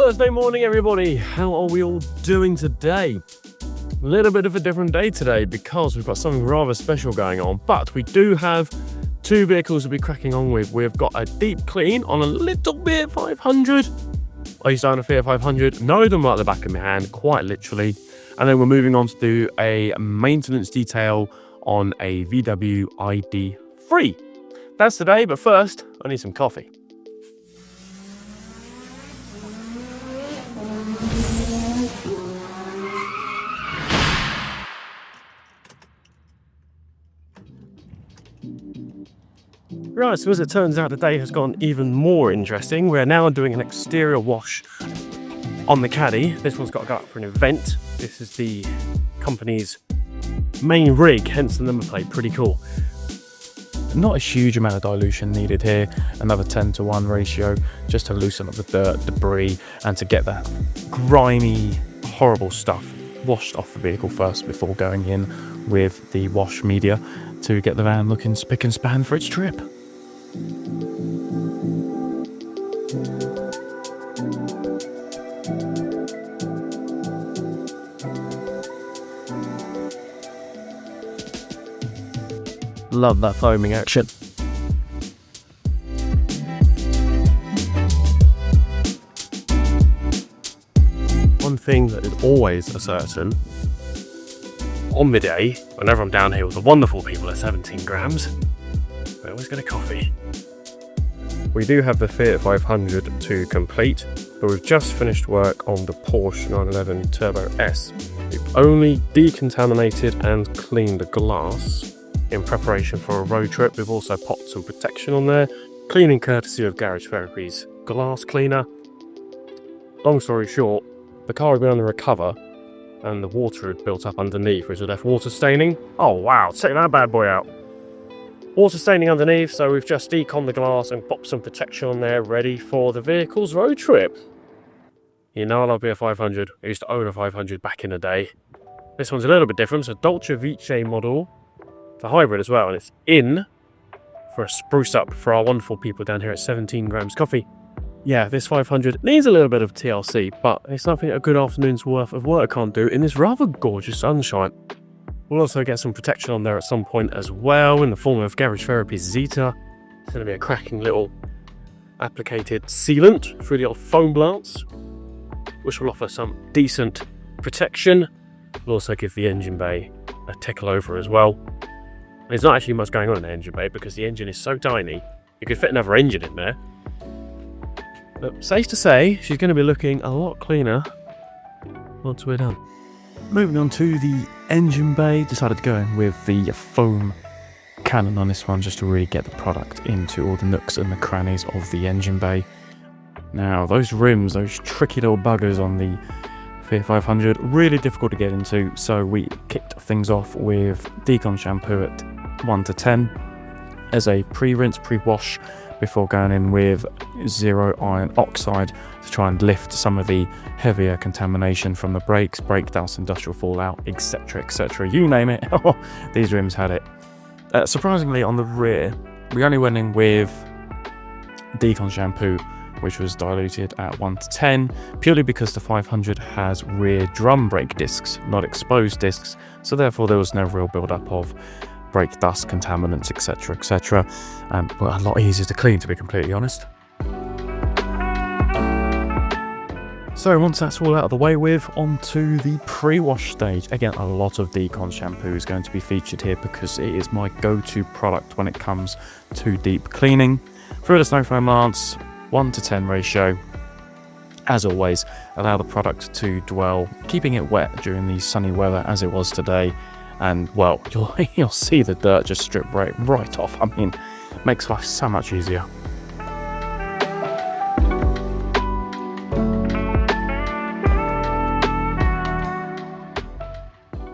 Thursday morning, everybody. How are we all doing today? A little bit of a different day today because we've got something rather special going on, but we do have two vehicles to be cracking on with. We've got a deep clean on a little bit 500. I used to own a Fiat 500, know them right at the back of my hand, quite literally. And then we're moving on to do a maintenance detail on a VW ID3. That's today, but first, I need some coffee. Right, so as it turns out, the day has gone even more interesting. We're now doing an exterior wash on the Caddy. This one's got to go up for an event. This is the company's main rig, hence the number plate. Pretty cool. Not a huge amount of dilution needed here. Another 10:1 ratio just to loosen up the dirt, debris, and to get that grimy, horrible stuff washed off the vehicle first before going in with the wash media to get the van looking spick and span for its trip. Love that foaming action. One thing that is always a certain on midday, whenever I'm down here with the wonderful people at 17 grams, I always get a coffee. We do have the Fiat 500 to complete, but we've just finished work on the Porsche 911 Turbo S. We've only decontaminated and cleaned the glass in preparation for a road trip. We've also popped some protection on there, cleaning courtesy of Garage Therapy's glass cleaner. Long story short, the car had been under a cover and the water had built up underneath, which had left water staining. Oh wow, check that bad boy out. Water staining underneath, so we've just deconned the glass and popped some protection on there, ready for the vehicle's road trip. You know I love a 500. I used to own a 500 back in the day. This one's a little bit different. It's a Dolce Vita model. It's a hybrid as well, and it's in for a spruce up for our wonderful people down here at 17 grams coffee. Yeah, this 500 needs a little bit of TLC, but it's nothing a good afternoon's worth of work can't do in this rather gorgeous sunshine. We'll also get some protection on there at some point as well in the form of Garage Therapy's Zeta. It's going to be a cracking little applicated sealant through the old foam blants, which will offer some decent protection. We'll also give the engine bay a tickle over as well. There's not actually much going on in the engine bay because the engine is so tiny, you could fit another engine in there. But safe to say, she's going to be looking a lot cleaner once we're done. Moving on to the engine bay, decided to go in with the foam cannon on this one just to really get the product into all the nooks and the crannies of the engine bay. Now those rims, those tricky little buggers on the Fiat 500, really difficult to get into, so we kicked things off with Decon shampoo at 1 to 10 as a pre-rinse, pre-wash before going in with zero iron oxide to try and lift some of the heavier contamination from the brakes, brake dust, industrial fallout, etc, etc, you name it. These rims had it. Surprisingly, on the rear we only went in with Decon shampoo, which was diluted at 1 to 10, purely because the 500 has rear drum brake discs, not exposed discs, so therefore there was no real build-up of brake dust, contaminants, etc, etc, and a lot easier to clean, to be completely honest. So once that's all out of the way with, onto the pre-wash stage. Again, a lot of Decon shampoo is going to be featured here because it is my go-to product when it comes to deep cleaning. Through the snow foam lance, 1 to 10 ratio. As always, allow the product to dwell, keeping it wet during the sunny weather as it was today. And well, you'll see the dirt just strip right off. I mean, makes life so much easier.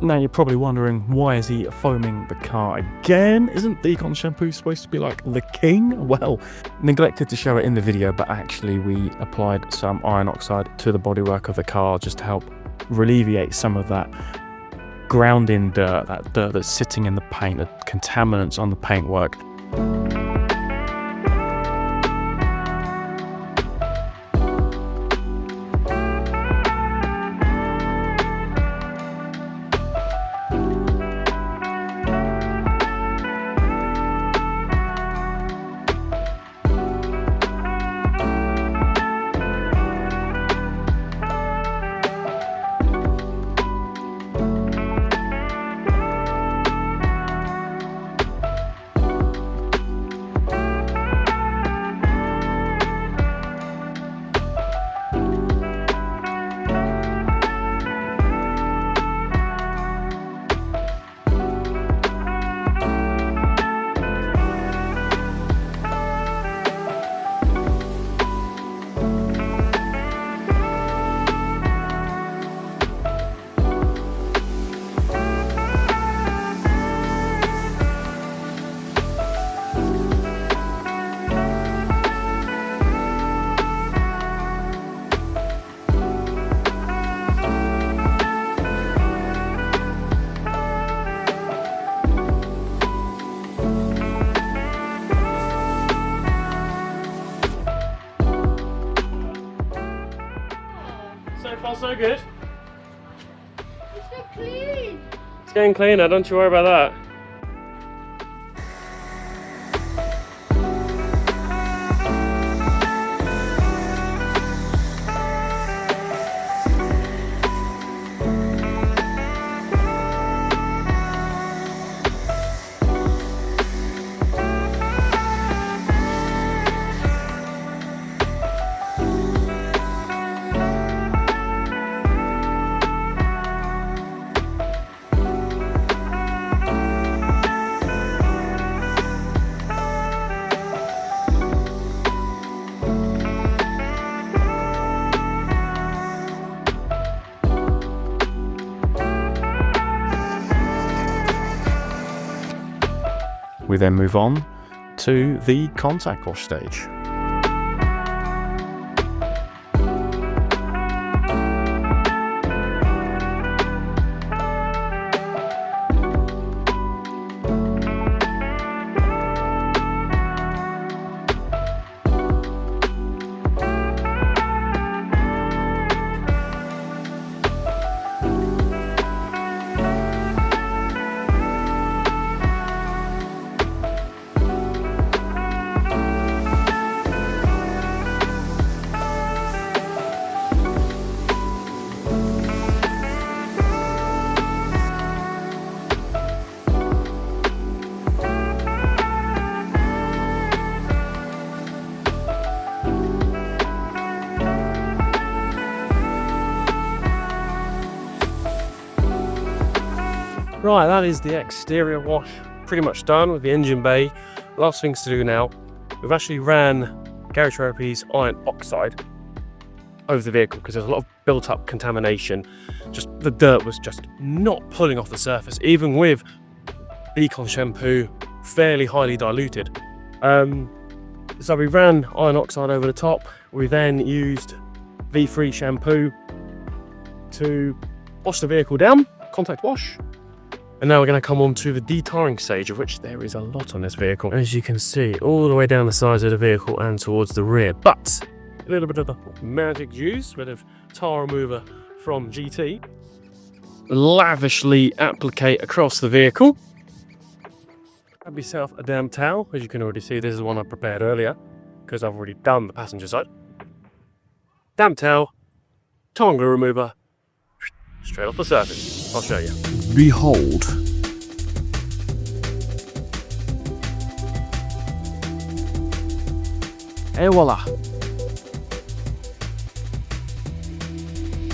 Now you're probably wondering, why is he foaming the car again? Isn't Decon shampoo supposed to be like the king? Well, neglected to show it in the video, but actually we applied some iron oxide to the bodywork of the car just to help alleviate some of that ground-in dirt, that dirt that's sitting in the paint, the contaminants on the paintwork. far so good. It's so clean. It's getting cleaner, don't you worry about that. We then move on to the contact wash stage. Right, that is the exterior wash pretty much done with the engine bay. Last things to do now, we've actually ran Garage Therapy's iron oxide over the vehicle because there's a lot of built up contamination. Just the dirt was just not pulling off the surface, even with Decon shampoo fairly highly diluted. So we ran iron oxide over the top. We then used V3 shampoo to wash the vehicle down, contact wash. And now we're going to come on to the detarring stage, of which there is a lot on this vehicle. As you can see, all the way down the sides of the vehicle and towards the rear. But a little bit of the magic juice, bit of tar remover from GT. Lavishly applicate across the vehicle. Grab yourself a damp towel. As you can already see, this is one I prepared earlier because I've already done the passenger side. Damp towel, tar and glue remover, straight off the surface. I'll show you. Behold. Et voila.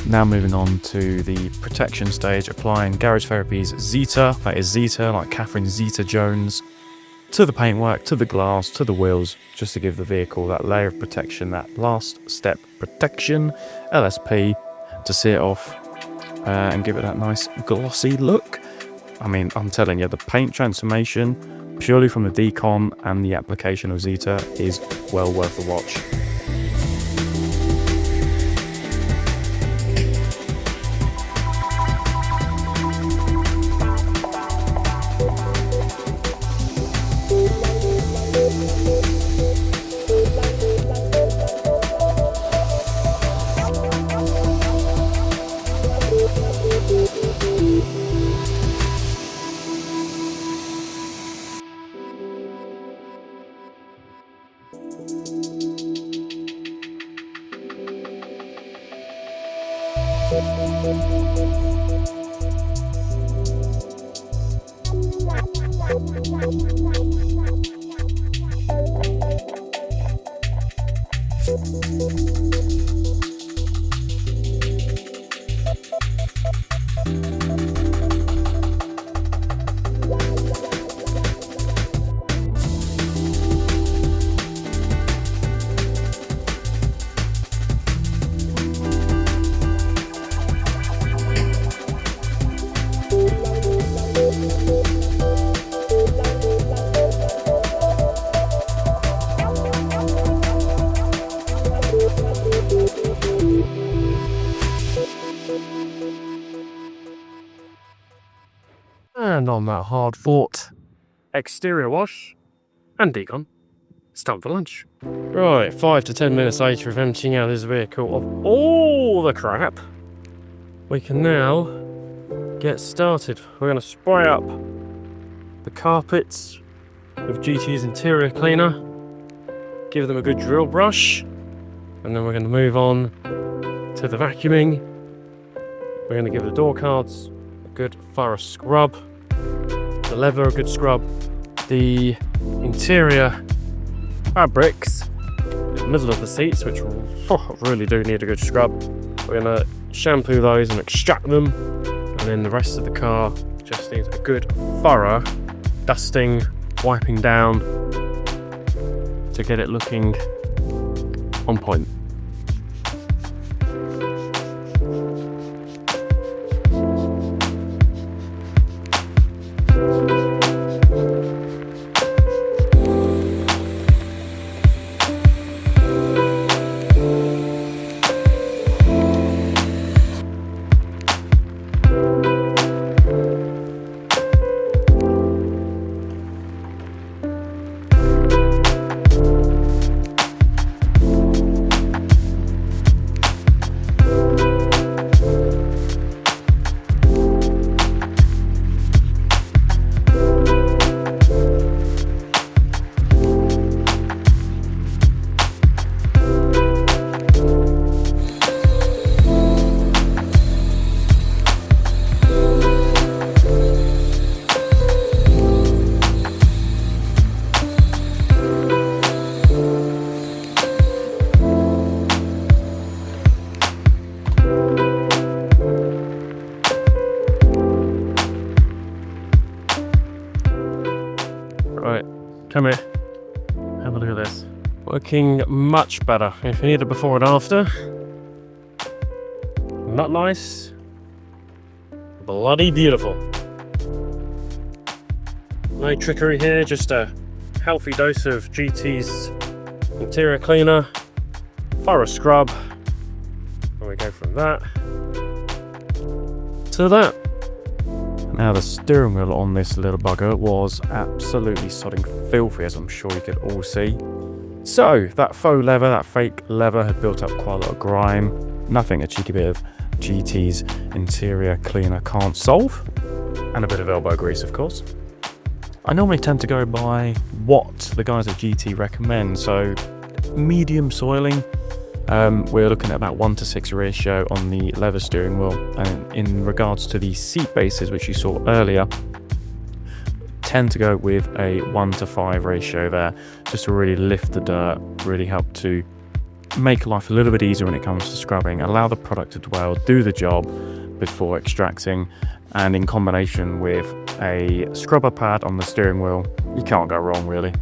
Now moving on to the protection stage, applying Garage Therapy's Zeta, that is Zeta, like Catherine Zeta-Jones, to the paintwork, to the glass, to the wheels, just to give the vehicle that layer of protection, that last step protection, LSP, to see it off and give it that nice glossy look. I mean, I'm telling you, the paint transformation, purely from the decon and the application of Zeta, is well worth a watch. And on that hard-fought exterior wash and decon, it's time for lunch. Right, 5 to 10 minutes later of emptying out this vehicle of all the crap, we can now get started. We're going to spray up the carpets with GT's interior cleaner, give them a good drill brush, and then we're going to move on to the vacuuming. We're going to give the door cards a good thorough scrub, the leather a good scrub, the interior fabrics in the middle of the seats, which really do need a good scrub. We're going to shampoo those and extract them, and then the rest of the car just needs a good thorough dusting, wiping down to get it looking on point. Right, come here, have a look at this. Working much better. If you need a before and after, not nice, bloody beautiful. No trickery here, just a healthy dose of GT's interior cleaner, thorough scrub, and we go from that to that. Now the steering wheel on this little bugger was absolutely sodding filthy, as I'm sure you could all see. So that faux leather, that fake leather had built up quite a lot of grime. Nothing a cheeky bit of GT's interior cleaner can't solve. And a bit of elbow grease, of course. I normally tend to go by what the guys at GT recommend, so medium soiling. We're looking at about 1:6 ratio on the leather steering wheel, and in regards to the seat bases, which you saw earlier, tend to go with a 1:5 ratio there, just to really lift the dirt, really help to make life a little bit easier when it comes to scrubbing, allow the product to dwell, do the job before extracting, and in combination with a scrubber pad on the steering wheel, you can't go wrong really.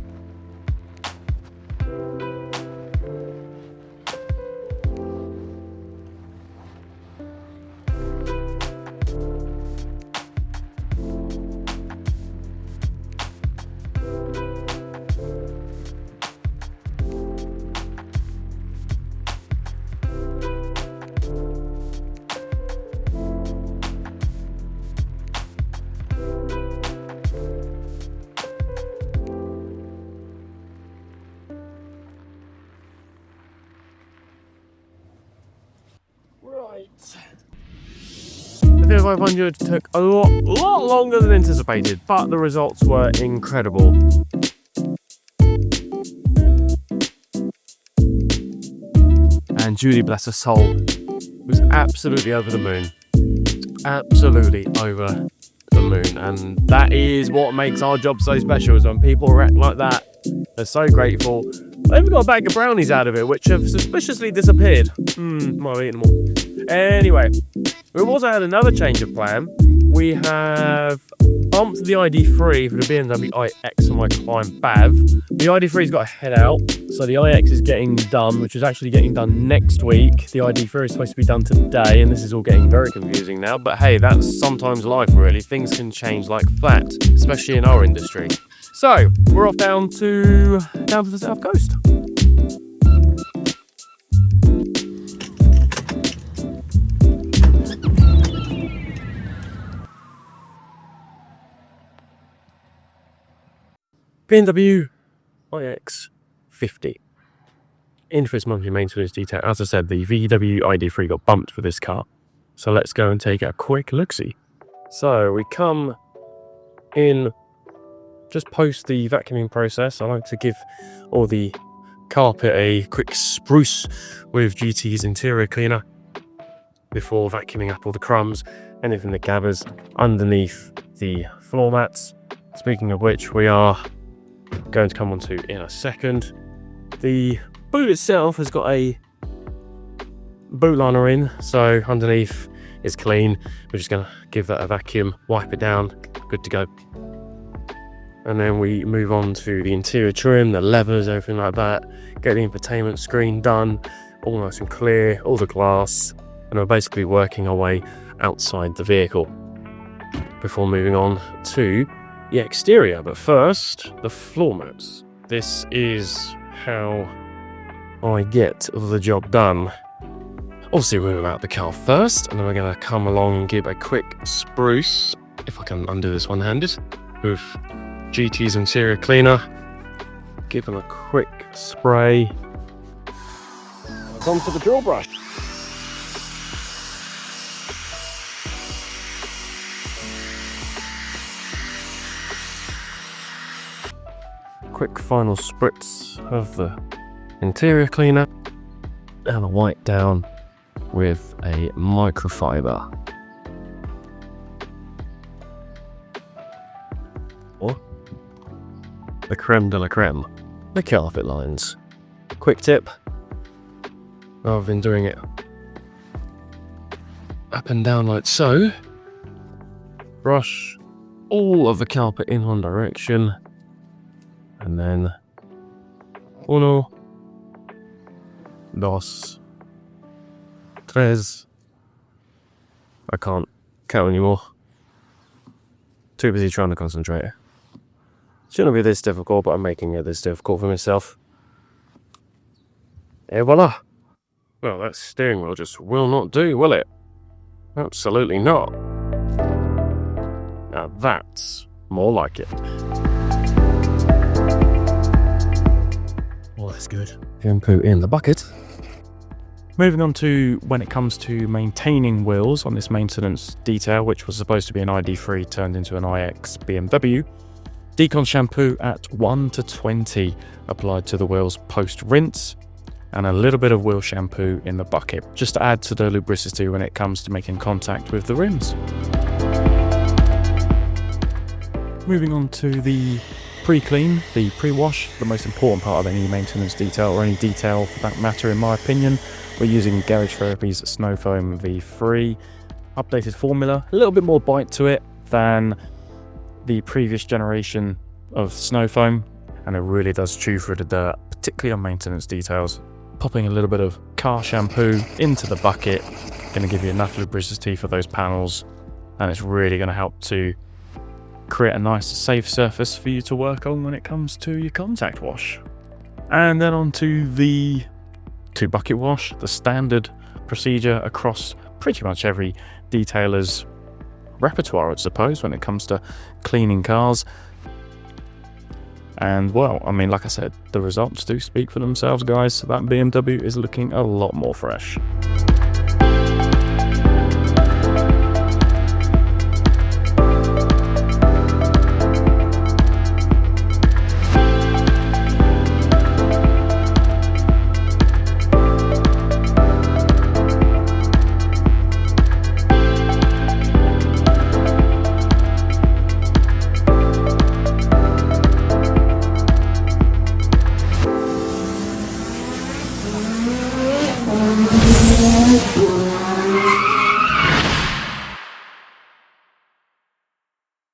The Fiat 500 took a lot longer than anticipated, but the results were incredible. And Julie, bless her soul, was absolutely over the moon. Absolutely over the moon. And that is what makes our job so special, is when people react like that. They're so grateful. I even got a bag of brownies out of it, which have suspiciously disappeared. Might have eaten them all. Anyway, we've also had another change of plan. We have bumped the ID3 for the BMW iX on my client Bav. The ID3's got to head out, so the iX is getting done, which is actually getting done next week. The ID3 is supposed to be done today, and this is all getting very confusing now. But hey, that's sometimes life, really. Things can change like that, especially in our industry. So we're off down to the south coast. BMW iX 50. In for its monthly maintenance detail. As I said, the VW ID3 got bumped for this car. So let's go and take a quick look-see. So we come in just post the vacuuming process. I like to give all the carpet a quick spruce with GT's interior cleaner before vacuuming up all the crumbs, anything that gathers underneath the floor mats. Speaking of which, we are going to come on to in a second. The boot itself has got a boot liner in, so underneath is clean. We're just going to give that a vacuum, wipe it down, good to go. And then we move on to the interior trim, the levers, everything like that. Get the infotainment screen done, all nice and clear, all the glass. And we're basically working our way outside the vehicle before moving on to the exterior. But first, the floor mats. This is how I get the job done. Obviously, we move out the car first, and then we're going to come along and give a quick spruce, if I can undo this one-handed, with GT's interior cleaner. Give them a quick spray. It's on for the drill brush. Quick final spritz of the interior cleaner and a wipe down with a microfiber. Or the creme de la creme, the carpet lines. Quick tip, rather than doing it up and down like so, brush all of the carpet in one direction, and then uno, dos, tres. I can't count anymore. Too busy trying to concentrate. Shouldn't be this difficult, but I'm making it this difficult for myself. Et voila! Well, that steering wheel just will not do, will it? Absolutely not. Now that's more like it. Well, that's good. Shampoo in the bucket. Moving on to when it comes to maintaining wheels on this maintenance detail, which was supposed to be an ID3 turned into an iX BMW. Decon shampoo at 1 to 20 applied to the wheels post rinse, and a little bit of wheel shampoo in the bucket, just to add to the lubricity when it comes to making contact with the rims. Moving on to the pre-clean, the pre-wash, the most important part of any maintenance detail, or any detail for that matter in my opinion. We're using Garage Therapy's Snow Foam V3, updated formula, a little bit more bite to it than the previous generation of Snow Foam, and it really does chew through the dirt, particularly on maintenance details. Popping a little bit of car shampoo into the bucket, going to give you enough lubricity for those panels, and it's really going to help to create a nice safe surface for you to work on when it comes to your contact wash. And then on to the 2-bucket wash, the standard procedure across pretty much every detailer's repertoire, I suppose, when it comes to cleaning cars. And well, I mean, like I said, the results do speak for themselves, guys. That BMW is looking a lot more fresh.